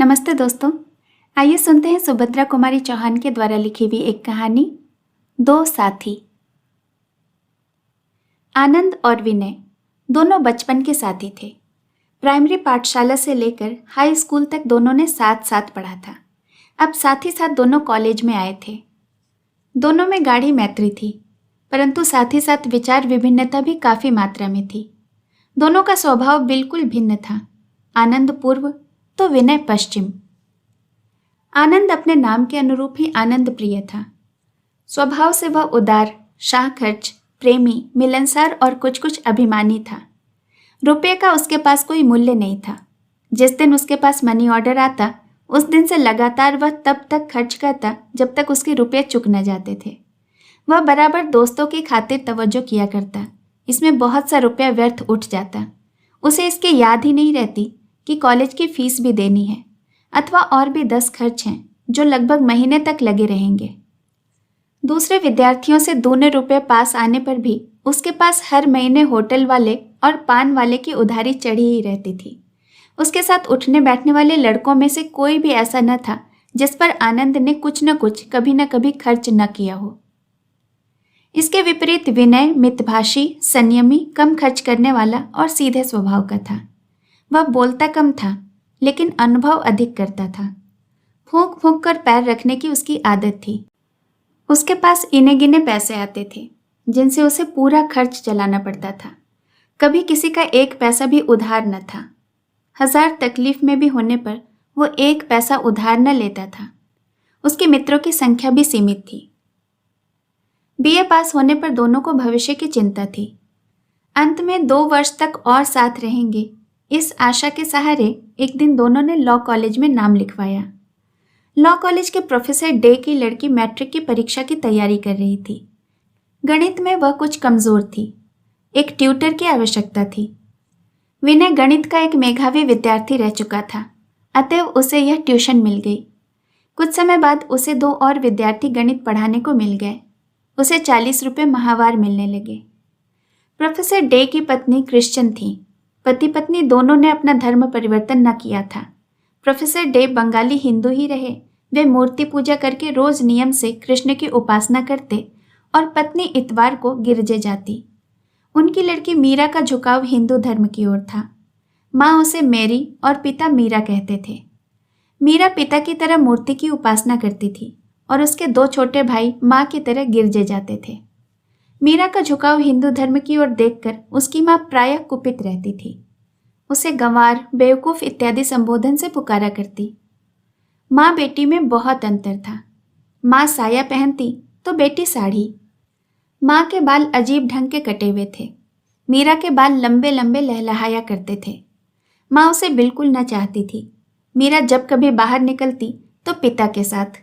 नमस्ते दोस्तों। आइए सुनते हैं सुभद्रा कुमारी चौहान के द्वारा लिखी हुई एक कहानी, दो साथी। आनंद और विनय दोनों बचपन के साथी थे। प्राइमरी पाठशाला से लेकर हाई स्कूल तक दोनों ने साथ साथ पढ़ा था। अब साथ ही साथ दोनों कॉलेज में आए थे। दोनों में गाढ़ी मैत्री थी, परंतु साथ ही साथ विचार विभिन्नता भी काफी मात्रा में थी। दोनों का स्वभाव बिल्कुल भिन्न था। आनंद पूर्व तो विनय पश्चिम। आनंद अपने नाम के अनुरूप ही आनंद प्रिय था। स्वभाव से वह उदार, शाहखर्च, प्रेमी, मिलनसार और कुछ कुछ अभिमानी था। रुपये का उसके पास कोई मूल्य नहीं था। जिस दिन उसके पास मनी ऑर्डर आता, उस दिन से लगातार वह तब तक खर्च करता जब तक उसके रुपये चुक न जाते थे। वह बराबर दोस्तों की खातिर तवज्जो किया करता। इसमें बहुत सा रुपया व्यर्थ उठ जाता। उसे इसकी याद ही नहीं रहती कि कॉलेज की फीस भी देनी है, अथवा और भी 10 खर्च हैं जो लगभग महीने तक लगे रहेंगे। दूसरे विद्यार्थियों से दूने रुपए पास आने पर भी उसके पास हर महीने होटल वाले और पान वाले की उधारी चढ़ी ही रहती थी। उसके साथ उठने बैठने वाले लड़कों में से कोई भी ऐसा न था जिस पर आनंद ने कुछ न कुछ कभी न कभी खर्च न किया हो। इसके विपरीत विनय मितभाषी, संयमी, कम खर्च करने वाला और सीधे स्वभाव का था। वह बोलता कम था, लेकिन अनुभव अधिक करता था। फूंक फूंक कर पैर रखने की उसकी आदत थी। उसके पास इने गिने पैसे आते थे, जिनसे उसे पूरा खर्च चलाना पड़ता था। कभी किसी का 1 पैसा भी उधार न था। 1000 तकलीफ में भी होने पर वो 1 पैसा उधार न लेता था। उसके मित्रों की संख्या भी सीमित थी। बीए पास होने पर दोनों को भविष्य की चिंता थी। अंत में 2 वर्ष तक और साथ रहेंगे, इस आशा के सहारे एक दिन दोनों ने लॉ कॉलेज में नाम लिखवाया। लॉ कॉलेज के प्रोफेसर डे की लड़की मैट्रिक की परीक्षा की तैयारी कर रही थी। गणित में वह कुछ कमजोर थी। एक ट्यूटर की आवश्यकता थी। विनय गणित का एक मेधावी विद्यार्थी रह चुका था, अतएव उसे यह ट्यूशन मिल गई। कुछ समय बाद उसे 2 और विद्यार्थी गणित पढ़ाने को मिल गए। उसे 40 रुपये माहवार मिलने लगे। प्रोफेसर डे की पत्नी क्रिश्चियन थी। पति पत्नी दोनों ने अपना धर्म परिवर्तन न किया था। प्रोफेसर डे बंगाली हिंदू ही रहे। वे मूर्ति पूजा करके रोज नियम से कृष्ण की उपासना करते और पत्नी इतवार को गिरजे जाती। उनकी लड़की मीरा का झुकाव हिंदू धर्म की ओर था। माँ उसे मेरी और पिता मीरा कहते थे। मीरा पिता की तरह मूर्ति की उपासना करती थी और उसके 2 छोटे भाई माँ की तरह गिरजे जाते थे। मीरा का झुकाव हिंदू धर्म की ओर देखकर उसकी माँ प्रायः कुपित रहती थी। उसे गंवार, बेवकूफ इत्यादि संबोधन से पुकारा करती। माँ बेटी में बहुत अंतर था। माँ साया पहनती तो बेटी साड़ी। माँ के बाल अजीब ढंग के कटे हुए थे। मीरा के बाल लंबे लंबे लहलहाया करते थे। माँ उसे बिल्कुल न चाहती थी। मीरा जब कभी बाहर निकलती तो पिता के साथ।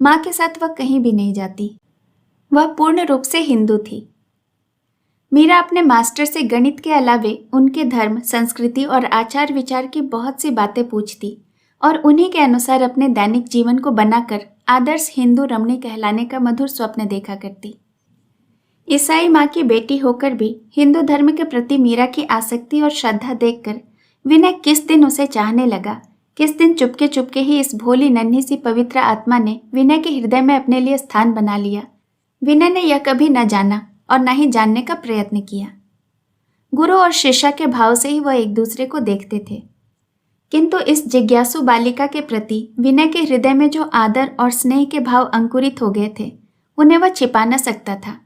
माँ के साथ वह कहीं भी नहीं जाती। वह पूर्ण रूप से हिंदू थी। मीरा अपने मास्टर से गणित के अलावे उनके धर्म, संस्कृति और आचार विचार की बहुत सी बातें पूछती और उन्हीं के अनुसार अपने दैनिक जीवन को बनाकर आदर्श हिंदू रमणी कहलाने का मधुर स्वप्न देखा करती। ईसाई माँ की बेटी होकर भी हिंदू धर्म के प्रति मीरा की आसक्ति और श्रद्धा देखकर विनय किस दिन उसे चाहने लगा, किस दिन चुपके चुपके ही इस भोली नन्ही सी पवित्र आत्मा ने विनय के हृदय में अपने लिए स्थान बना लिया, विनय ने यह कभी न जाना और न ही जानने का प्रयत्न किया। गुरु और शिष्य के भाव से ही वह एक दूसरे को देखते थे, किंतु इस जिज्ञासु बालिका के प्रति विनय के हृदय में जो आदर और स्नेह के भाव अंकुरित हो गए थे, उन्हें वह छिपा न सकता था।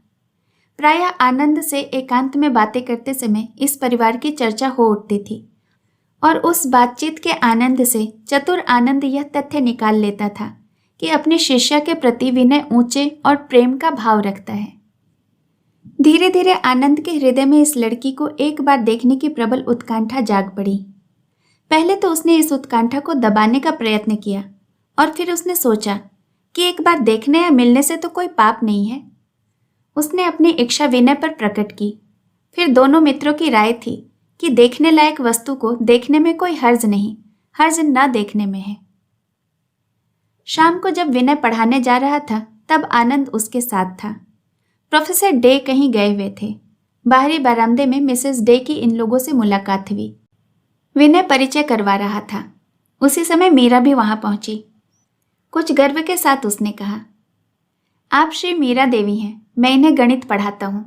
प्रायः आनंद से एकांत में बातें करते समय इस परिवार की चर्चा हो उठती थी और उस बातचीत के आनंद से चतुर आनंद यह तथ्य निकाल लेता था कि अपने शिष्य के प्रति विनय ऊंचे और प्रेम का भाव रखता है। धीरे धीरे आनंद के हृदय में इस लड़की को एक बार देखने की प्रबल उत्कंठा जाग पड़ी। पहले तो उसने इस उत्कंठा को दबाने का प्रयत्न किया और फिर उसने सोचा कि एक बार देखने या मिलने से तो कोई पाप नहीं है। उसने अपनी इच्छा विनय पर प्रकट की। फिर दोनों मित्रों की राय थी कि देखने लायक वस्तु को देखने में कोई हर्ज नहीं, हर्ज न देखने में है। शाम को जब विनय पढ़ाने जा रहा था तब आनंद उसके साथ था। प्रोफेसर डे कहीं गए हुए थे। बाहरी बरामदे में मिसेस डे की इन लोगों से मुलाकात हुई। विनय परिचय करवा रहा था। उसी समय मीरा भी वहां पहुंची। कुछ गर्व के साथ उसने कहा, आप श्री मीरा देवी हैं, मैं इन्हें गणित पढ़ाता हूं।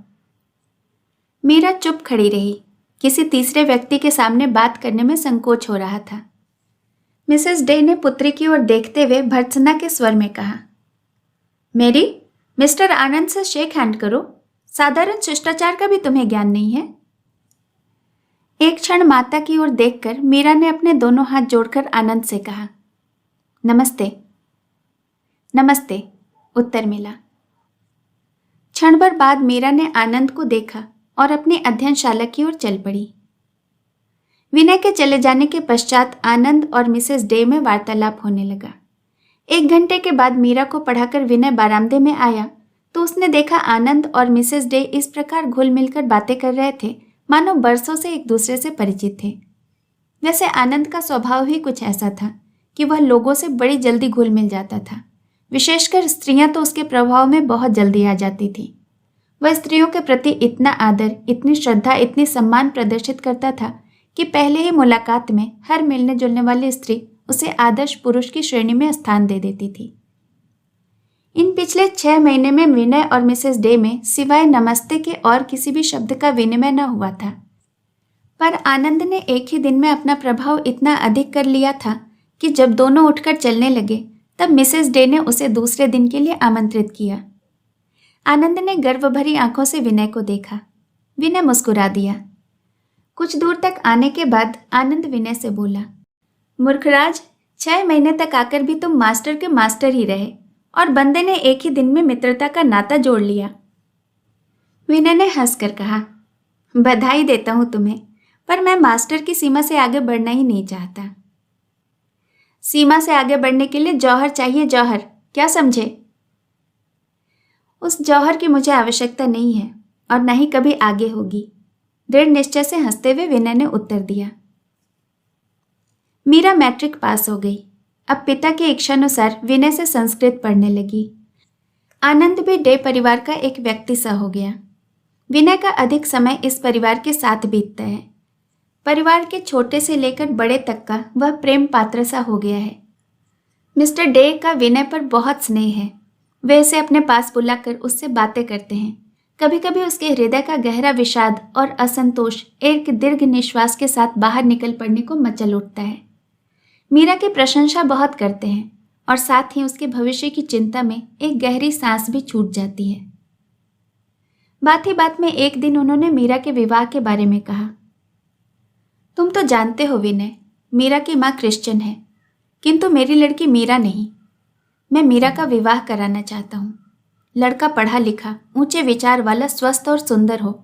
मीरा चुप खड़ी रही। किसी तीसरे व्यक्ति के सामने बात करने में संकोच हो रहा था। मिसेस डे ने पुत्री की ओर देखते हुए भर्त्सना के स्वर में कहा, मेरी, मिस्टर आनंद से शेक हैंड करो। साधारण शिष्टाचार का भी तुम्हें ज्ञान नहीं है। एक क्षण माता की ओर देखकर मीरा ने अपने दोनों हाथ जोड़कर आनंद से कहा, नमस्ते। नमस्ते, उत्तर मिला। क्षण भर बाद मीरा ने आनंद को देखा और अपनी अध्ययनशाला की ओर चल पड़ी। विनय के चले जाने के पश्चात आनंद और मिसेस डे में वार्तालाप होने लगा। 1 घंटे के बाद मीरा को पढ़ाकर विनय बरामदे में आया तो उसने देखा आनंद और मिसेस डे इस प्रकार घुल मिलकर बातें कर रहे थे मानो बरसों से एक दूसरे से परिचित थे। वैसे आनंद का स्वभाव ही कुछ ऐसा था कि वह लोगों से बड़ी जल्दी घुल मिल जाता था। विशेषकर स्त्रियां तो उसके प्रभाव में बहुत जल्दी आ जाती थी। वह स्त्रियों के प्रति इतना आदर, इतनी श्रद्धा, इतनी सम्मान प्रदर्शित करता था कि पहले ही मुलाकात में हर मिलने जुलने वाली स्त्री उसे आदर्श पुरुष की श्रेणी में स्थान दे देती थी। इन पिछले 6 महीने में विनय और मिसेस डे में सिवाय नमस्ते के और किसी भी शब्द का विनिमय न हुआ था। पर आनंद ने एक ही दिन में अपना प्रभाव इतना अधिक कर लिया था कि जब दोनों उठकर चलने लगे तब मिसेस डे ने उसे दूसरे दिन के लिए आमंत्रित किया। आनंद ने गर्व भरी आंखों से विनय को देखा। विनय मुस्कुरा दिया। कुछ दूर तक आने के बाद आनंद विनय से बोला, मूर्खराज, 6 महीने तक आकर भी तुम मास्टर के मास्टर ही रहे और बंदे ने एक ही दिन में मित्रता का नाता जोड़ लिया। विनय ने हंसकर कहा, बधाई देता हूं तुम्हें, पर मैं मास्टर की सीमा से आगे बढ़ना ही नहीं चाहता। सीमा से आगे बढ़ने के लिए जौहर चाहिए, जौहर, क्या समझे? उस जौहर की मुझे आवश्यकता नहीं है और न ही कभी आगे होगी, दृढ़ निश्चय से हंसते हुए विनय ने उत्तर दिया। मीरा मैट्रिक पास हो गई। अब पिता के इच्छानुसार विनय से संस्कृत पढ़ने लगी। आनंद भी डे परिवार का एक व्यक्ति सा हो गया। विनय का अधिक समय इस परिवार के साथ बीतता है। परिवार के छोटे से लेकर बड़े तक का वह प्रेम पात्र सा हो गया है। मिस्टर डे का विनय पर बहुत स्नेह है। वे इसे अपने पास बुलाकर उससे बातें करते हैं। कभी कभी उसके हृदय का गहरा विषाद और असंतोष एक दीर्घ निश्वास के साथ बाहर निकल पड़ने को मचल उठता है। मीरा की प्रशंसा बहुत करते हैं और साथ ही उसके भविष्य की चिंता में एक गहरी सांस भी छूट जाती है। बात ही बात में एक दिन उन्होंने मीरा के विवाह के बारे में कहा। तुम तो जानते हो विनय, मीरा की माँ क्रिश्चियन है, किंतु मेरी लड़की मीरा नहीं। मैं मीरा का विवाह कराना चाहता हूँ। लड़का पढ़ा लिखा, ऊंचे विचार वाला, स्वस्थ और सुंदर हो।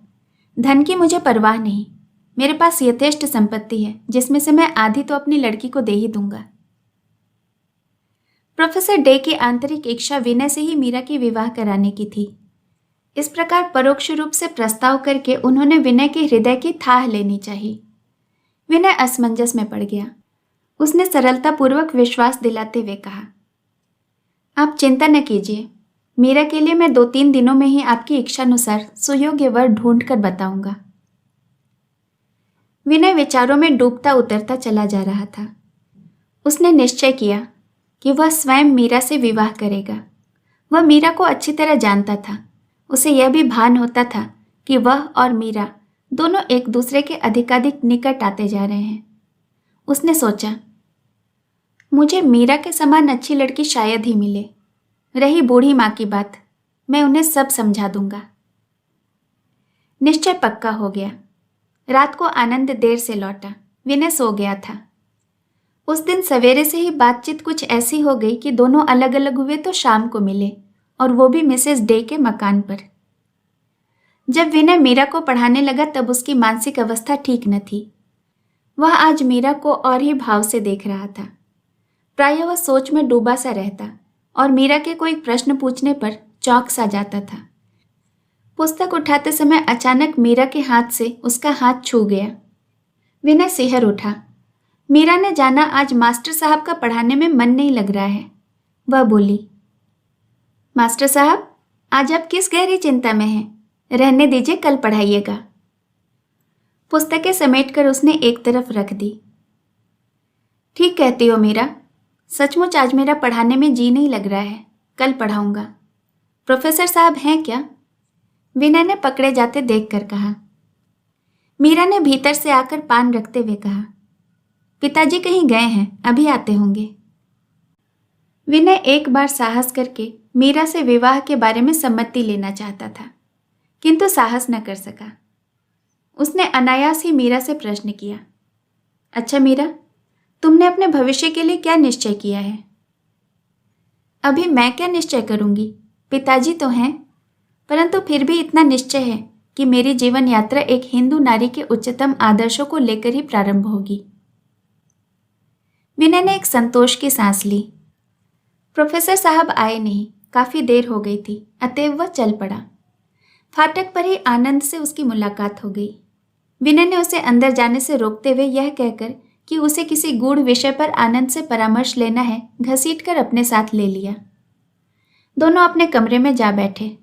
धन की मुझे परवाह नहीं। मेरे पास यथेष्ट संपत्ति है जिसमें से मैं आधी तो अपनी लड़की को दे ही दूंगा। प्रोफेसर डे की आंतरिक इच्छा विनय से ही मीरा की विवाह कराने की थी। इस प्रकार परोक्ष रूप से प्रस्ताव करके उन्होंने विनय के हृदय की थाह लेनी चाहिए। विनय असमंजस में पड़ गया। उसने सरलतापूर्वक विश्वास दिलाते हुए कहा, आप चिंता न कीजिए, मीरा के लिए मैं 2-3 दिनों में ही आपकी इच्छानुसार सुयोग्य वर ढूंढ कर बताऊंगा। विनय विचारों में डूबता उतरता चला जा रहा था। उसने निश्चय किया कि वह स्वयं मीरा से विवाह करेगा। वह मीरा को अच्छी तरह जानता था। उसे यह भी भान होता था कि वह और मीरा दोनों एक दूसरे के अधिकाधिक निकट आते जा रहे हैं। उसने सोचा, मुझे मीरा के समान अच्छी लड़की शायद ही मिले। रही बूढ़ी माँ की बात, मैं उन्हें सब समझा दूंगा। निश्चय पक्का हो गया। रात को आनंद देर से लौटा। विनय सो गया था। उस दिन सवेरे से ही बातचीत कुछ ऐसी हो गई कि दोनों अलग अलग हुए तो शाम को मिले, और वो भी मिसेस डे के मकान पर। जब विनय मीरा को पढ़ाने लगा तब उसकी मानसिक अवस्था ठीक न थी। वह आज मीरा को और ही भाव से देख रहा था। प्रायः वह सोच में डूबा सा रहता और मीरा के कोई प्रश्न पूछने पर चौंक सा जाता था। पुस्तक उठाते समय अचानक मीरा के हाथ से उसका हाथ छू गया। विनय सिहर उठा। मीरा ने जाना आज मास्टर साहब का पढ़ाने में मन नहीं लग रहा है। वह बोली, मास्टर साहब, आज आप किस गहरी चिंता में हैं? रहने दीजिए, कल पढ़ाइएगा। पुस्तकें समेटकर उसने एक तरफ रख दी। ठीक कहती हो मीरा। सचमुच आज मेरा पढ़ाने में जी नहीं लग रहा है। कल पढ़ाऊंगा। प्रोफेसर साहब हैं क्या? विनय ने पकड़े जाते देखकर कहा। मीरा ने भीतर से आकर पान रखते हुए कहा, पिताजी कहीं गए हैं, अभी आते होंगे। विनय एक बार साहस करके मीरा से विवाह के बारे में सम्मति लेना चाहता था, किंतु साहस न कर सका। उसने अनायास ही मीरा से प्रश्न किया, अच्छा मीरा, तुमने अपने भविष्य के लिए क्या निश्चय किया है? अभी मैं क्या निश्चय करूंगी, पिताजी तो हैं, परंतु फिर भी इतना निश्चय है कि मेरी जीवन यात्रा एक हिंदू नारी के उच्चतम आदर्शों को लेकर ही प्रारंभ होगी। विनय ने एक संतोष की सांस ली। प्रोफेसर साहब आए नहीं, काफी देर हो गई थी, अतएव वह चल पड़ा। फाटक पर ही आनंद से उसकी मुलाकात हो गई। विनय ने उसे अंदर जाने से रोकते हुए यह कहकर कि उसे किसी गूढ़ विषय पर आनंद से परामर्श लेना है, घसीटकर अपने साथ ले लिया। दोनों अपने कमरे में जा बैठे।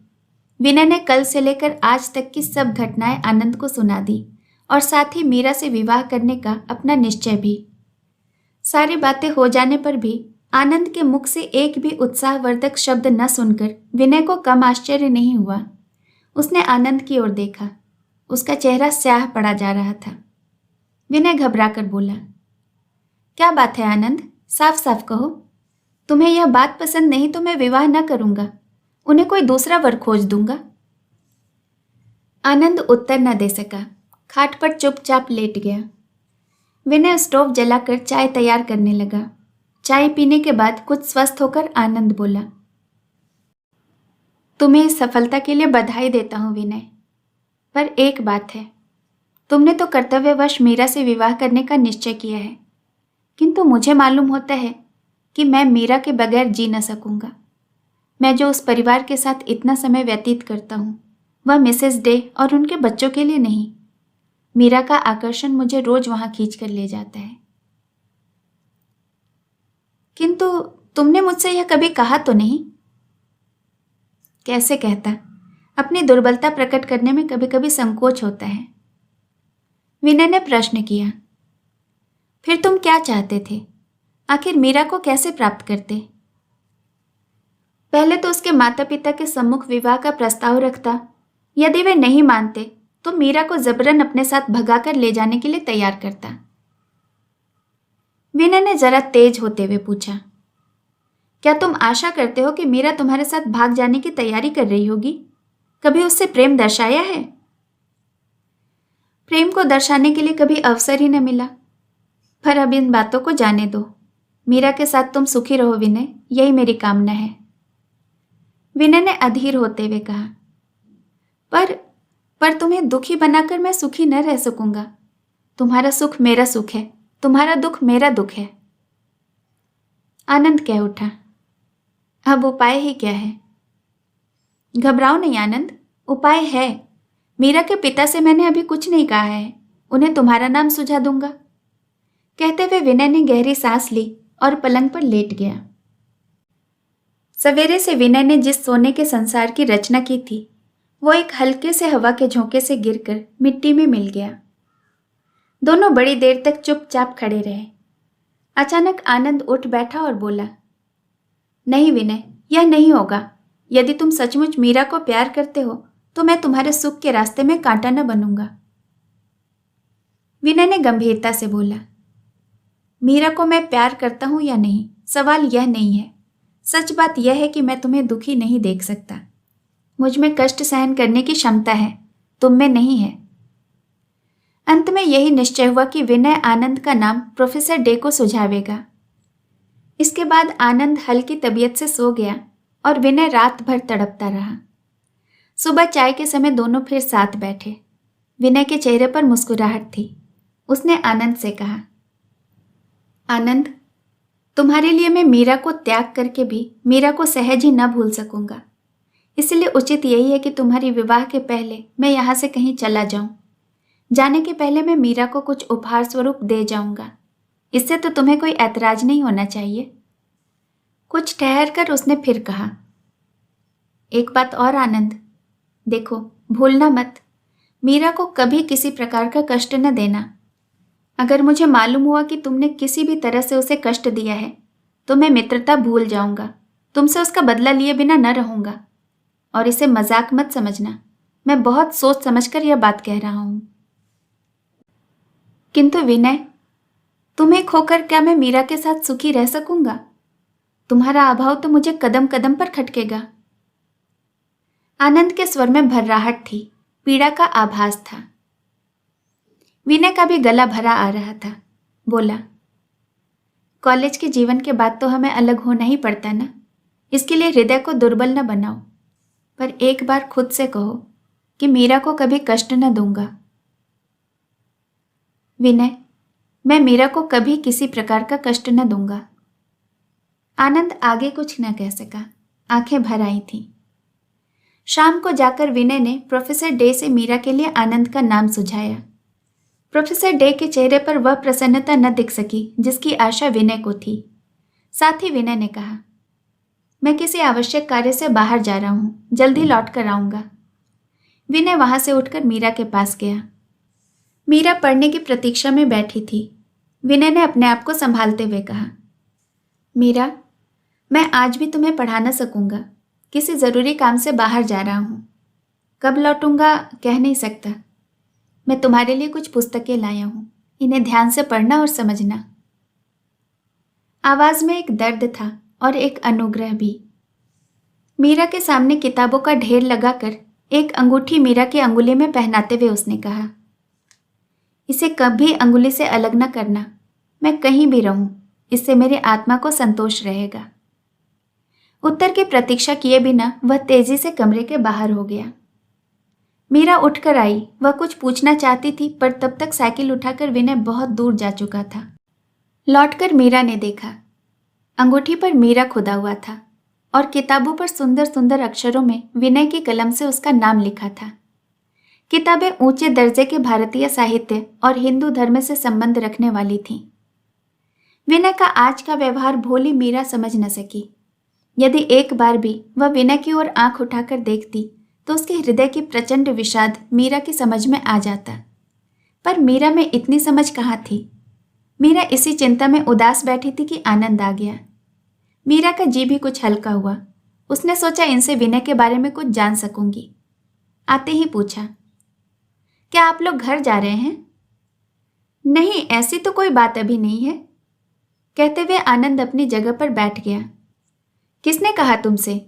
विनय ने कल से लेकर आज तक की सब घटनाएं आनंद को सुना दी और साथ ही मीरा से विवाह करने का अपना निश्चय भी। सारी बातें हो जाने पर भी आनंद के मुख से एक भी उत्साहवर्धक शब्द न सुनकर विनय को कम आश्चर्य नहीं हुआ। उसने आनंद की ओर देखा। उसका चेहरा स्याह पड़ा जा रहा था। विनय घबरा कर बोला, क्या बात है आनंद, साफ साफ कहो। तुम्हें यह बात पसंद नहीं तो मैं विवाह न करूंगा, उन्हें कोई दूसरा वर खोज दूंगा। आनंद उत्तर न दे सका, खाट पर चुपचाप लेट गया। विनय स्टोव जलाकर चाय तैयार करने लगा। चाय पीने के बाद कुछ स्वस्थ होकर आनंद बोला, तुम्हें इस सफलता के लिए बधाई देता हूं विनय, पर एक बात है, तुमने तो कर्तव्यवश मीरा से विवाह करने का निश्चय किया है, किंतु मुझे मालूम होता है कि मैं मीरा के बगैर जी न सकूंगा। मैं जो उस परिवार के साथ इतना समय व्यतीत करता हूं, वह मिसेस डे और उनके बच्चों के लिए नहीं। मीरा का आकर्षण मुझे रोज वहां खींच कर ले जाता है। किंतु तुमने मुझसे यह कभी कहा तो नहीं? कैसे कहता, अपनी दुर्बलता प्रकट करने में कभी कभी संकोच होता है। विनय ने प्रश्न किया, फिर तुम क्या चाहते थे? आखिर मीरा को कैसे प्राप्त करते? पहले तो उसके माता पिता के सम्मुख विवाह का प्रस्ताव रखता। यदि वे नहीं मानते तो मीरा को जबरन अपने साथ भगाकर ले जाने के लिए तैयार करता। विनय ने जरा तेज होते हुए पूछा, क्या तुम आशा करते हो कि मीरा तुम्हारे साथ भाग जाने की तैयारी कर रही होगी? कभी उससे प्रेम दर्शाया है? प्रेम को दर्शाने के लिए कभी अवसर ही न मिला। पर अब इन बातों को जाने दो। मीरा के साथ तुम सुखी रहो विनय, यही मेरी कामना है। विनय ने अधीर होते हुए कहा, पर तुम्हें दुखी बनाकर मैं सुखी न रह सकूंगा। तुम्हारा सुख मेरा सुख है, तुम्हारा दुख मेरा दुख है। आनंद कह उठा, अब उपाय ही क्या है? घबराओ नहीं आनंद, उपाय है। मीरा के पिता से मैंने अभी कुछ नहीं कहा है, उन्हें तुम्हारा नाम सुझा दूंगा। कहते हुए विनय ने गहरी सांस ली और पलंग पर लेट गया। सवेरे से विनय ने जिस सोने के संसार की रचना की थी, वो एक हल्के से हवा के झोंके से गिरकर मिट्टी में मिल गया। दोनों बड़ी देर तक चुपचाप खड़े रहे। अचानक आनंद उठ बैठा और बोला, नहीं विनय, यह नहीं होगा। यदि तुम सचमुच मीरा को प्यार करते हो तो मैं तुम्हारे सुख के रास्ते में कांटा न बनूंगा। विनय ने गंभीरता से बोला, मीरा को मैं प्यार करता हूं या नहीं, सवाल यह नहीं है। सच बात यह है कि मैं तुम्हें दुखी नहीं देख सकता। मुझ में कष्ट सहन करने की क्षमता है, तुम में नहीं है। अंत में यही निश्चय हुआ कि विनय आनंद का नाम प्रोफेसर डे को सुझावेगा। इसके बाद आनंद हल्की तबीयत से सो गया और विनय रात भर तड़पता रहा। सुबह चाय के समय दोनों फिर साथ बैठे। विनय के चेहरे पर मुस्कुराहट थी। उसने आनंद से कहा, आनंद, तुम्हारे लिए मैं मीरा को त्याग करके भी मीरा को सहज ही न भूल सकूंगा। इसलिए उचित यही है कि तुम्हारी विवाह के पहले मैं यहाँ से कहीं चला जाऊं। जाने के पहले मैं मीरा को कुछ उपहार स्वरूप दे जाऊंगा। इससे तो तुम्हें कोई ऐतराज नहीं होना चाहिए। कुछ ठहर कर उसने फिर कहा, एक बात और आनंद, देखो भूलना मत, मीरा को कभी किसी प्रकार का कष्ट न देना। अगर मुझे मालूम हुआ कि तुमने किसी भी तरह से उसे कष्ट दिया है तो मैं मित्रता भूल जाऊंगा, तुमसे उसका बदला लिए बिना न रहूंगा। और इसे मजाक मत समझना, मैं बहुत सोच समझकर यह बात कह रहा हूं। किंतु विनय, तुम्हें खोकर क्या मैं मीरा के साथ सुखी रह सकूंगा? तुम्हारा अभाव तो मुझे कदम कदम पर खटकेगा। आनंद के स्वर में भर्राहट थी, पीड़ा का आभास था। विनय का भी गला भरा आ रहा था। बोला, कॉलेज के जीवन के बाद तो हमें अलग होना ही पड़ता ना, इसके लिए हृदय को दुर्बल न बनाओ। पर एक बार खुद से कहो कि मीरा को कभी कष्ट न दूंगा। विनय, मैं मीरा को कभी किसी प्रकार का कष्ट न दूंगा। आनंद आगे कुछ न कह सका, आंखें भर आई थीं। शाम को जाकर विनय ने प्रोफेसर डे से मीरा के लिए आनंद का नाम सुझाया। प्रोफेसर डे के चेहरे पर वह प्रसन्नता न दिख सकी जिसकी आशा विनय को थी। साथ ही विनय ने कहा, मैं किसी आवश्यक कार्य से बाहर जा रहा हूं, जल्दी लौट कर आऊंगा। विनय वहां से उठकर मीरा के पास गया। मीरा पढ़ने की प्रतीक्षा में बैठी थी। विनय ने अपने आप को संभालते हुए कहा, मीरा, मैं आज भी तुम्हें पढ़ा न सकूंगा, किसी जरूरी काम से बाहर जा रहा हूं। कब लौटूंगा कह नहीं सकता। मैं तुम्हारे लिए कुछ पुस्तकें लाया हूं, इन्हें ध्यान से पढ़ना और समझना। आवाज में एक दर्द था और एक अनुग्रह भी। मीरा के सामने किताबों का ढेर लगाकर एक अंगूठी मीरा की अंगुली में पहनाते हुए उसने कहा, इसे कभी अंगुली से अलग न करना। मैं कहीं भी रहूं, इससे मेरी आत्मा को संतोष रहेगा। उत्तर की प्रतीक्षा किए बिना वह तेजी से कमरे के बाहर हो गया। मीरा उठकर आई। वह कुछ पूछना चाहती थी, पर तब तक साइकिल उठाकर विनय बहुत दूर जा चुका था। लौटकर मीरा ने देखा, अंगूठी पर मीरा खुदा हुआ था और किताबों पर सुंदर सुंदर अक्षरों में विनय की कलम से उसका नाम लिखा था। किताबें ऊंचे दर्जे के भारतीय साहित्य और हिंदू धर्म से संबंध रखने वाली थीं। विनय का आज का व्यवहार भोली मीरा समझ न सकी। यदि एक बार भी वह विनय की ओर आंख उठाकर देखती तो उसके हृदय की प्रचंड विषाद मीरा की समझ में आ जाता। पर मीरा में इतनी समझ कहाँ थी। मीरा इसी चिंता में उदास बैठी थी कि आनंद आ गया। मीरा का जी भी कुछ हल्का हुआ। उसने सोचा, इनसे विनय के बारे में कुछ जान सकूंगी। आते ही पूछा, क्या आप लोग घर जा रहे हैं? नहीं, ऐसी तो कोई बात अभी नहीं है, कहते हुए आनंद अपनी जगह पर बैठ गया। किसने कहा तुमसे?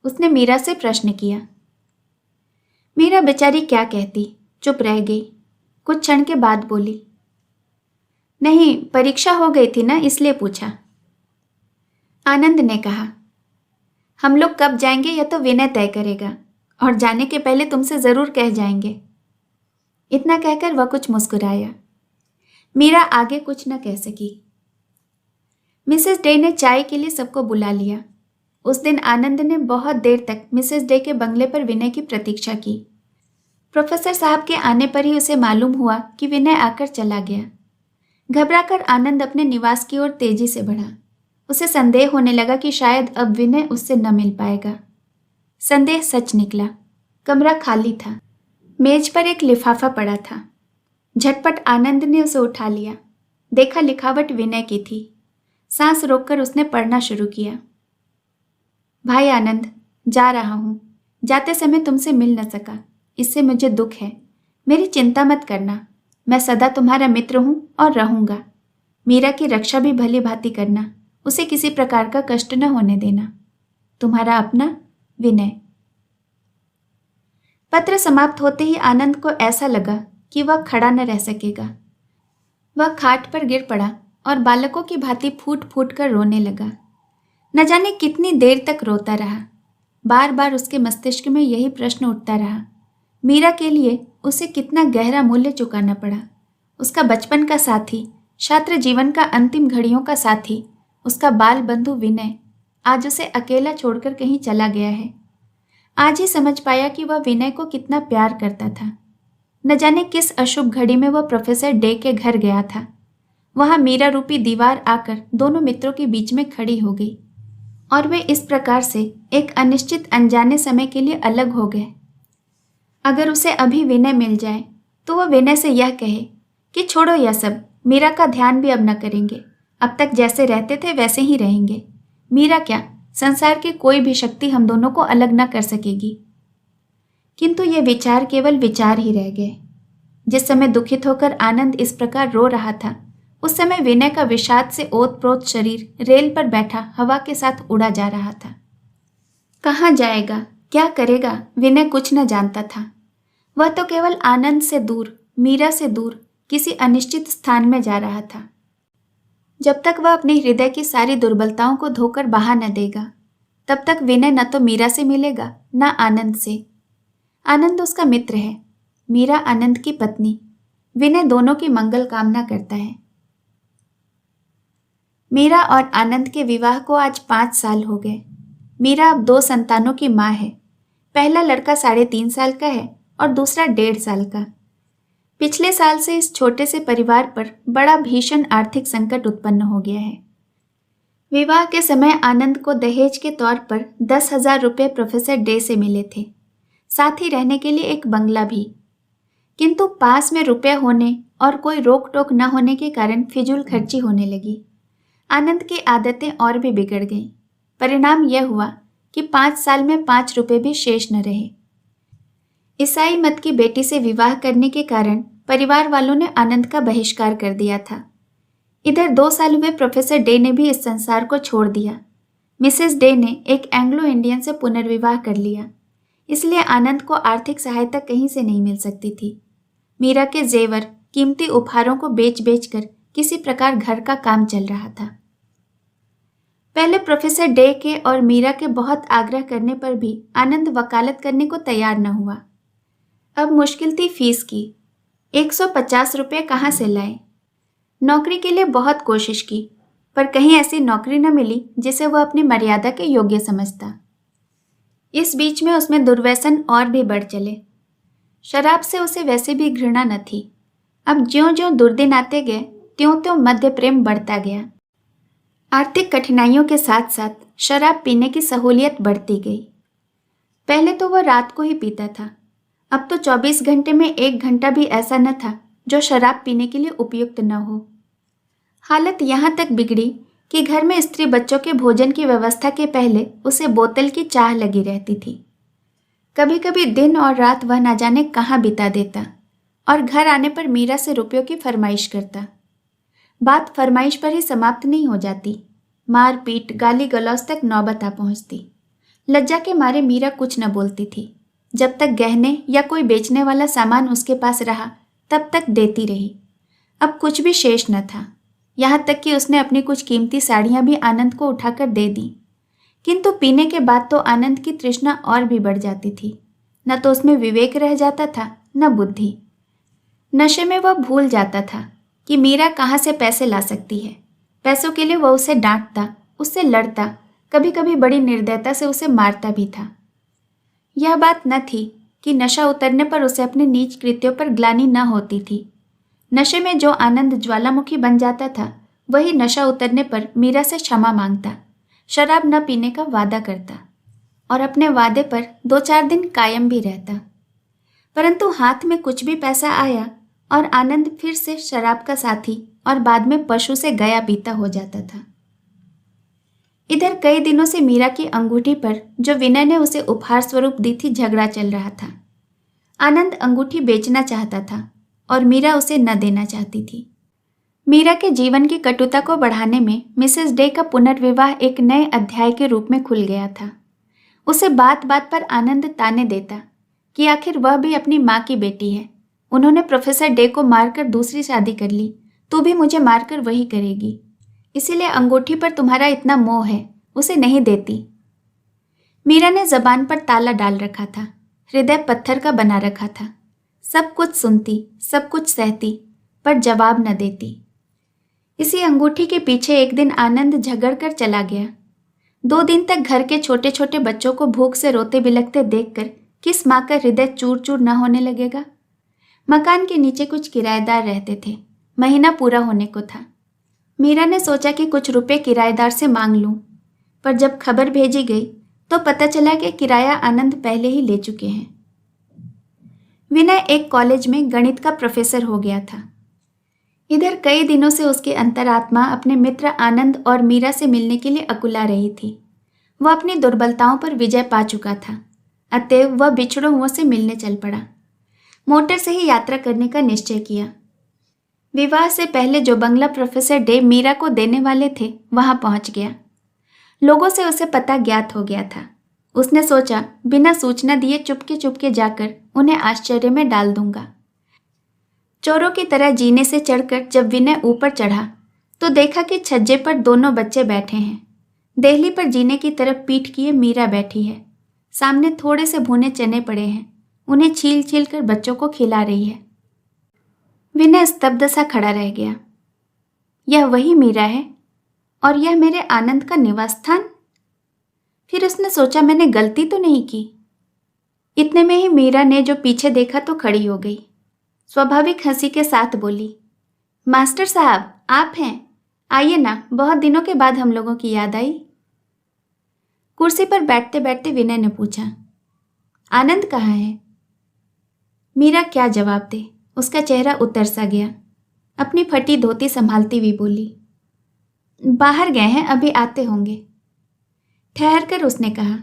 उसने मीरा से प्रश्न किया। मीरा बेचारी क्या कहती, चुप रह गई। कुछ क्षण के बाद बोली, नहीं, परीक्षा हो गई थी ना, इसलिए पूछा। आनंद ने कहा, हम लोग कब जाएंगे यह तो विनय तय करेगा, और जाने के पहले तुमसे जरूर कह जाएंगे। इतना कहकर वह कुछ मुस्कुराया। मीरा आगे कुछ न कह सकी। मिसेस डे ने चाय के लिए सबको बुला लिया। उस दिन आनंद ने बहुत देर तक मिसेस डे के बंगले पर विनय की प्रतीक्षा की। प्रोफेसर साहब के आने पर ही उसे मालूम हुआ कि विनय आकर चला गया। घबराकर आनंद अपने निवास की ओर तेजी से बढ़ा। उसे संदेह होने लगा कि शायद अब विनय उससे न मिल पाएगा। संदेह सच निकला। कमरा खाली था। मेज पर एक लिफाफा पड़ा था। झटपट आनंद ने उसे उठा लिया। देखा लिखावट विनय की थी। सांस रोककर उसने पढ़ना शुरू किया। भाई आनंद, जा रहा हूं। जाते समय तुमसे मिल न सका, इससे मुझे दुख है। मेरी चिंता मत करना, मैं सदा तुम्हारा मित्र हूं और रहूंगा। मीरा की रक्षा भी भली भांति करना, उसे किसी प्रकार का कष्ट न होने देना। तुम्हारा अपना विनय। पत्र समाप्त होते ही आनंद को ऐसा लगा कि वह खड़ा न रह सकेगा। वह खाट पर गिर पड़ा और बालकों की भांति फूट फूट कर रोने लगा। न जाने कितनी देर तक रोता रहा। बार बार उसके मस्तिष्क में यही प्रश्न उठता रहा, मीरा के लिए उसे कितना गहरा मूल्य चुकाना पड़ा। उसका बचपन का साथी, छात्र जीवन का अंतिम घड़ियों का साथी, उसका बाल बंधु विनय आज उसे अकेला छोड़कर कहीं चला गया है। आज ही समझ पाया कि वह विनय को कितना प्यार करता था। न जाने किस अशुभ घड़ी में वह प्रोफेसर डे के घर गया था। वहां मीरा रूपी दीवार आकर दोनों मित्रों के बीच में खड़ी हो गई और वे इस प्रकार से एक अनिश्चित अनजाने समय के लिए अलग हो गए। अगर उसे अभी विनय मिल जाए तो वह विनय से यह कहे कि छोड़ो यह सब, मीरा का ध्यान भी अब न करेंगे, अब तक जैसे रहते थे वैसे ही रहेंगे। मीरा क्या, संसार की कोई भी शक्ति हम दोनों को अलग न कर सकेगी। किंतु ये विचार केवल विचार ही रह गए। जिस समय दुखित होकर आनंद इस प्रकार रो रहा था, उस समय विनय का विषाद से ओतप्रोत शरीर रेल पर बैठा हवा के साथ उड़ा जा रहा था। कहाँ जाएगा, क्या करेगा, विनय कुछ न जानता था। वह तो केवल आनंद से दूर, मीरा से दूर, किसी अनिश्चित स्थान में जा रहा था। जब तक वह अपने हृदय की सारी दुर्बलताओं को धोकर बहा न देगा, तब तक विनय न तो मीरा से मिलेगा न आनंद से। आनंद उसका मित्र है, मीरा आनंद की पत्नी। विनय दोनों की मंगल कामना करता है। मीरा और आनंद के विवाह को आज 5 साल हो गए। मीरा अब 2 संतानों की माँ है। पहला लड़का 3.5 साल का है और दूसरा 1.5 साल का। पिछले साल से इस छोटे से परिवार पर बड़ा भीषण आर्थिक संकट उत्पन्न हो गया है। विवाह के समय आनंद को दहेज के तौर पर 10,000 रुपये प्रोफेसर डे से मिले थे, साथ ही रहने के लिए एक बंगला भी। किंतु पास में रुपये होने और कोई रोक टोक न होने के कारण फिजूल खर्ची होने लगी। आनंद की आदतें और भी बिगड़ गईं। परिणाम यह हुआ कि 5 साल में 5 रुपये भी शेष न रहे। ईसाई मत की बेटी से विवाह करने के कारण परिवार वालों ने आनंद का बहिष्कार कर दिया था। इधर 2 साल हुए प्रोफेसर डे ने भी इस संसार को छोड़ दिया। मिसेस डे ने एक एंग्लो इंडियन से पुनर्विवाह कर लिया, इसलिए आनंद को आर्थिक सहायता कहीं से नहीं मिल सकती थी। मीरा के जेवर, कीमती उपहारों को बेच बेच कर किसी प्रकार घर का काम चल रहा था। पहले प्रोफेसर डे के और मीरा के बहुत आग्रह करने पर भी आनंद वकालत करने को तैयार न हुआ। अब मुश्किल थी फीस की। 150 रुपये कहाँ से लाए। नौकरी के लिए बहुत कोशिश की, पर कहीं ऐसी नौकरी न मिली जिसे वह अपनी मर्यादा के योग्य समझता। इस बीच में उसमें दुर्व्यसन और भी बढ़ चले। शराब से उसे वैसे भी घृणा न थी। अब ज्यों-ज्यों दुर्दिन आते गए, त्यों-त्यों मध्य प्रेम बढ़ता गया। आर्थिक कठिनाइयों के साथ साथ शराब पीने की सहूलियत बढ़ती गई। पहले तो वह रात को ही पीता था, अब तो 24 घंटे में 1 घंटा भी ऐसा न था जो शराब पीने के लिए उपयुक्त न हो। हालत यहाँ तक बिगड़ी कि घर में स्त्री बच्चों के भोजन की व्यवस्था के पहले उसे बोतल की चाह लगी रहती थी। कभी कभी दिन और रात वह न जाने कहाँ बिता देता और घर आने पर मीरा से रुपयों की फरमाइश करता। बात फरमाइश पर ही समाप्त नहीं हो जाती, मार पीट, गाली गलौज तक नौबत आ पहुँचती। लज्जा के मारे मीरा कुछ न बोलती थी। जब तक गहने या कोई बेचने वाला सामान उसके पास रहा तब तक देती रही। अब कुछ भी शेष न था, यहाँ तक कि उसने अपनी कुछ कीमती साड़ियाँ भी आनंद को उठाकर दे दी। किंतु पीने के बाद तो आनंद की तृष्णा और भी बढ़ जाती थी। न तो उसमें विवेक रह जाता था, न बुद्धि। नशे में वह भूल जाता था कि मीरा कहाँ से पैसे ला सकती है। पैसों के लिए वह उसे डांटता, उससे लड़ता, कभी कभी बड़ी निर्दयता से उसे मारता भी था। यह बात न थी कि नशा उतरने पर उसे अपने नीच कृत्यों पर ग्लानि न होती थी। नशे में जो आनंद ज्वालामुखी बन जाता था, वही नशा उतरने पर मीरा से क्षमा मांगता, शराब न पीने का वादा करता और अपने वादे पर 2-4 दिन कायम भी रहता। परंतु हाथ में कुछ भी पैसा आया और आनंद फिर से शराब का साथी और बाद में पशु से गया पीता हो जाता था। इधर कई दिनों से मीरा की अंगूठी पर जो विनय ने उसे उपहार स्वरूप दी थी झगड़ा चल रहा था। आनंद अंगूठी बेचना चाहता था और मीरा उसे न देना चाहती थी। मीरा के जीवन की कटुता को बढ़ाने में मिसेस डे का पुनर्विवाह एक नए अध्याय के रूप में खुल गया था। उसे बात बात पर आनंद ताने देता कि आखिर वह भी अपनी माँ की बेटी है। उन्होंने प्रोफेसर डे को मारकर दूसरी शादी कर ली, तू भी मुझे मारकर वही करेगी। इसीलिए अंगूठी पर तुम्हारा इतना मोह है, उसे नहीं देती। मीरा ने जबान पर ताला डाल रखा था, हृदय पत्थर का बना रखा था। सब कुछ सुनती, सब कुछ सहती, पर जवाब न देती। इसी अंगूठी के पीछे एक दिन आनंद झगड़ कर चला गया। 2 दिन तक घर के छोटे छोटे बच्चों को भूख से रोते बिलखते देखकर किस माँ का हृदय चूर चूर न होने लगेगा। मकान के नीचे कुछ किराएदार रहते थे, महीना पूरा होने को था। मीरा ने सोचा कि कुछ रुपए किराएदार से मांग लूं, पर जब खबर भेजी गई तो पता चला कि किराया आनंद पहले ही ले चुके हैं। विनय एक कॉलेज में गणित का प्रोफेसर हो गया था। इधर कई दिनों से उसकी अंतरात्मा अपने मित्र आनंद और मीरा से मिलने के लिए अकुला रही थी। वह अपनी दुर्बलताओं पर विजय पा चुका था, अतएव वह बिछड़ों हुओं से मिलने चल पड़ा। मोटर से ही यात्रा करने का निश्चय किया। विवाह से पहले जो बंगला प्रोफेसर डे मीरा को देने वाले थे वहां पहुंच गया। लोगों से उसे पता ज्ञात हो गया था। उसने सोचा बिना सूचना दिए चुपके चुपके जाकर उन्हें आश्चर्य में डाल दूंगा। चोरों की तरह जीने से चढ़कर जब विनय ऊपर चढ़ा तो देखा कि छज्जे पर दोनों बच्चे बैठे हैं। देहली पर जीने की तरफ पीठ किए मीरा बैठी है। सामने थोड़े से भुने चने पड़े हैं, उन्हें छील छील कर बच्चों को खिला रही है। विनय स्तब्ध सा खड़ा रह गया। यह वही मीरा है और यह मेरे आनंद का निवास स्थान। फिर उसने सोचा मैंने गलती तो नहीं की। इतने में ही मीरा ने जो पीछे देखा तो खड़ी हो गई। स्वाभाविक हंसी के साथ बोली, मास्टर साहब आप हैं, आइए ना, बहुत दिनों के बाद हम लोगों की याद आई। कुर्सी पर बैठते बैठते विनय ने पूछा, आनंद कहाँ है? मीरा क्या जवाब दे, उसका चेहरा उतर सा गया। अपनी फटी धोती संभालती हुई बोली, बाहर गए हैं, अभी आते होंगे। ठहर कर उसने कहा,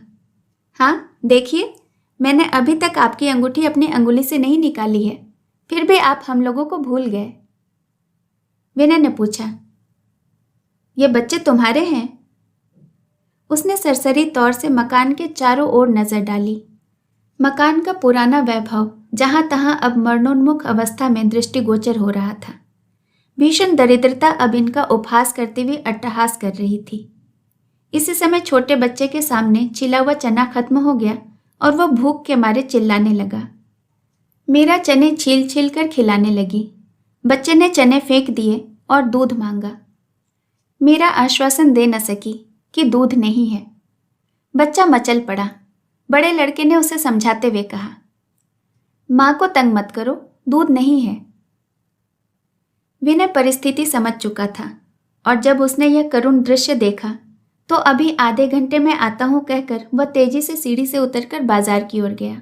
हाँ देखिए, मैंने अभी तक आपकी अंगूठी अपनी अंगुली से नहीं निकाली है, फिर भी आप हम लोगों को भूल गए। विनय ने पूछा, ये बच्चे तुम्हारे हैं? उसने सरसरी तौर से मकान के चारों ओर नजर डाली। मकान का पुराना वैभव जहां तहां अब मरणोन्मुख अवस्था में दृष्टिगोचर हो रहा था। भीषण दरिद्रता अब इनका उपहास करते हुए अट्टहास कर रही थी। इसी समय छोटे बच्चे के सामने छिला हुआ चना खत्म हो गया और वह भूख के मारे चिल्लाने लगा। मीरा चने छील छील कर खिलाने लगी। बच्चे ने चने फेंक दिए और दूध मांगा। मीरा आश्वासन दे न सकी कि दूध नहीं है। बच्चा मचल पड़ा। बड़े लड़के ने उसे समझाते हुए कहा, माँ को तंग मत करो, दूध नहीं है। विनय परिस्थिति समझ चुका था और जब उसने यह करुण दृश्य देखा तो अभी आधे घंटे में आता हूं कहकर वह तेजी से सीढ़ी से उतरकर बाजार की ओर गया।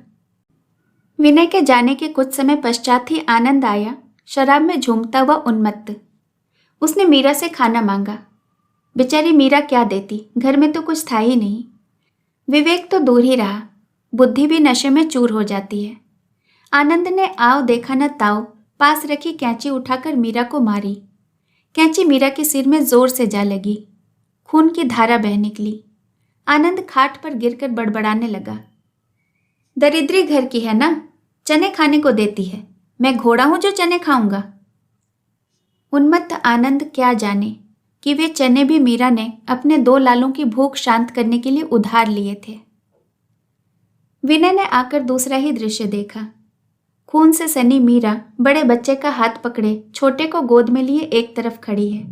विनय के जाने के कुछ समय पश्चात ही आनंद आया, शराब में झूमता हुआ उन्मत्त। उसने मीरा से खाना मांगा। बेचारी मीरा क्या देती, घर में तो कुछ था ही नहीं। विवेक तो दूर ही रहा, बुद्धि भी नशे में चूर हो जाती है। आनंद ने आओ देखा न ताओ पास रखी कैंची उठाकर मीरा को मारी। कैंची मीरा के सिर में जोर से जा लगी। खून की धारा बह निकली। आनंद खाट पर गिरकर बड़बड़ाने लगा, दरिद्री घर की है ना, चने खाने को देती है, मैं घोड़ा हूं जो चने खाऊंगा। उन्मत्त आनंद क्या जाने कि वे चने भी मीरा ने अपने 2 लालों की भूख शांत करने के लिए उधार लिए थे। विनय ने आकर दूसरा ही दृश्य देखा। खून से सनी मीरा बड़े बच्चे का हाथ पकड़े छोटे को गोद में लिए एक तरफ खड़ी है।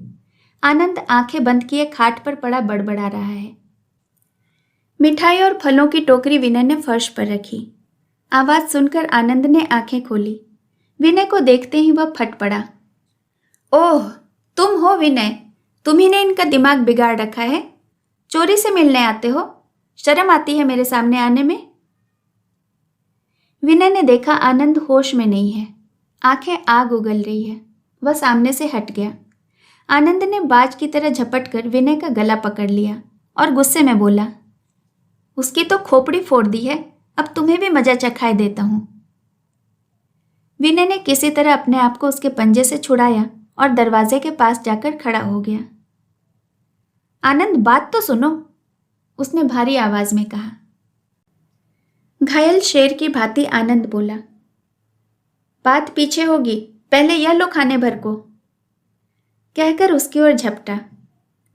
आनंद आंखें बंद किए खाट पर पड़ा बड़बड़ा रहा है। मिठाई और फलों की टोकरी विनय ने फर्श पर रखी। आवाज सुनकर आनंद ने आंखें खोली। विनय को देखते ही वह फट पड़ा। ओह, तुम हो विनय, तुम्ही ने इनका दिमाग बिगाड़ रखा है। चोरी से मिलने आते हो, शर्म आती है मेरे सामने आने में। विनय ने देखा आनंद होश में नहीं है, आंखें आग उगल रही है। वह सामने से हट गया। आनंद ने बाज की तरह झपट कर विनय का गला पकड़ लिया और गुस्से में बोला, उसकी तो खोपड़ी फोड़ दी है, अब तुम्हें भी मजा चखाए देता हूं। विनय ने किसी तरह अपने आप को उसके पंजे से छुड़ाया और दरवाजे के पास जाकर खड़ा हो गया। आनंद बात तो सुनो, उसने भारी आवाज में कहा। घायल शेर की भांति आनंद बोला, बात पीछे होगी, पहले यह लो खाने भर को। कहकर उसकी ओर झपटा।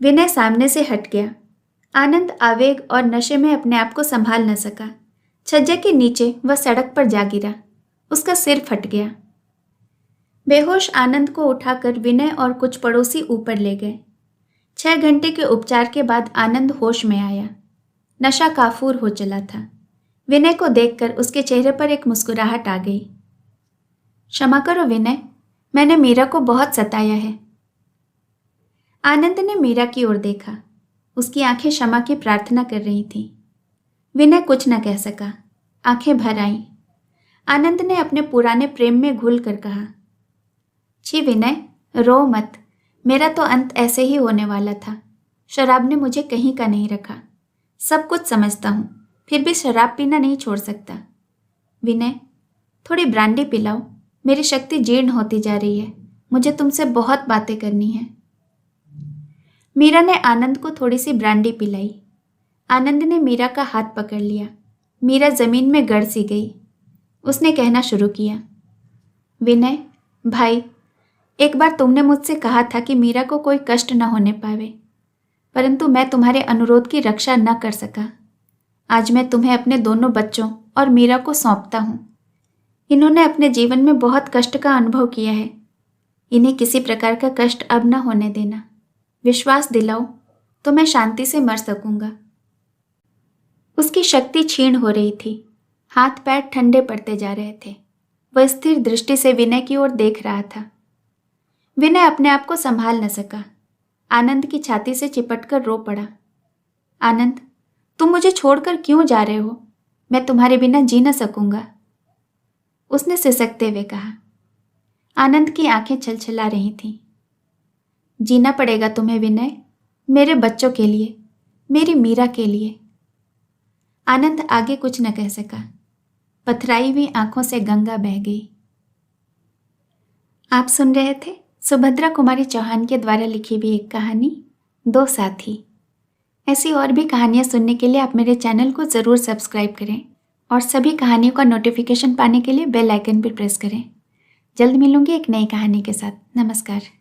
विनय सामने से हट गया। आनंद आवेग और नशे में अपने आप को संभाल न सका। छज्जे के नीचे वह सड़क पर जा गिरा। उसका सिर फट गया। बेहोश आनंद को उठाकर विनय और कुछ पड़ोसी ऊपर ले गए। 6 घंटे के उपचार के बाद आनंद होश में आया। नशा काफूर हो चला था। विनय को देखकर उसके चेहरे पर एक मुस्कुराहट आ गई। क्षमा करो विनय, मैंने मीरा को बहुत सताया है। आनंद ने मीरा की ओर देखा। उसकी आंखें क्षमा की प्रार्थना कर रही थीं। विनय कुछ न कह सका, आंखें भर आईं। आनंद ने अपने पुराने प्रेम में घुल कर कहा, छी विनय, रो मत, मेरा तो अंत ऐसे ही होने वाला था। शराब ने मुझे कहीं का नहीं रखा। सब कुछ समझता हूँ, फिर भी शराब पीना नहीं छोड़ सकता। विनय, थोड़ी ब्रांडी पिलाओ, मेरी शक्ति जीर्ण होती जा रही है। मुझे तुमसे बहुत बातें करनी है। मीरा ने आनंद को थोड़ी सी ब्रांडी पिलाई। आनंद ने मीरा का हाथ पकड़ लिया। मीरा जमीन में गड़ सी गई। उसने कहना शुरू किया, विनय भाई, एक बार तुमने मुझसे कहा था कि मीरा को कोई कष्ट न होने पावे, परंतु मैं तुम्हारे अनुरोध की रक्षा न कर सका। आज मैं तुम्हें अपने दोनों बच्चों और मीरा को सौंपता हूँ। इन्होंने अपने जीवन में बहुत कष्ट का अनुभव किया है। इन्हें किसी प्रकार का कष्ट अब न होने देना। विश्वास दिलाओ तो मैं शांति से मर सकूंगा। उसकी शक्ति क्षीण हो रही थी। हाथ पैर ठंडे पड़ते जा रहे थे। वह स्थिर दृष्टि से विनय की ओर देख रहा था। विनय अपने आप को संभाल न सका। आनंद की छाती से चिपटकर रो पड़ा। आनंद, तुम मुझे छोड़कर क्यों जा रहे हो? मैं तुम्हारे बिना जी न सकूंगा, उसने सिसकते हुए कहा। आनंद की आंखें छलछला रही थीं। जीना पड़ेगा तुम्हें विनय, मेरे बच्चों के लिए, मेरी मीरा के लिए। आनंद आगे कुछ न कह सका। पथराई हुई आंखों से गंगा बह गई। आप सुन रहे थे सुभद्रा कुमारी चौहान के द्वारा लिखी हुई एक कहानी, दो साथी। ऐसी और भी कहानियाँ सुनने के लिए आप मेरे चैनल को ज़रूर सब्सक्राइब करें और सभी कहानियों का नोटिफिकेशन पाने के लिए बेल आइकन पर प्रेस करें। जल्द मिलूंगी एक नई कहानी के साथ। नमस्कार।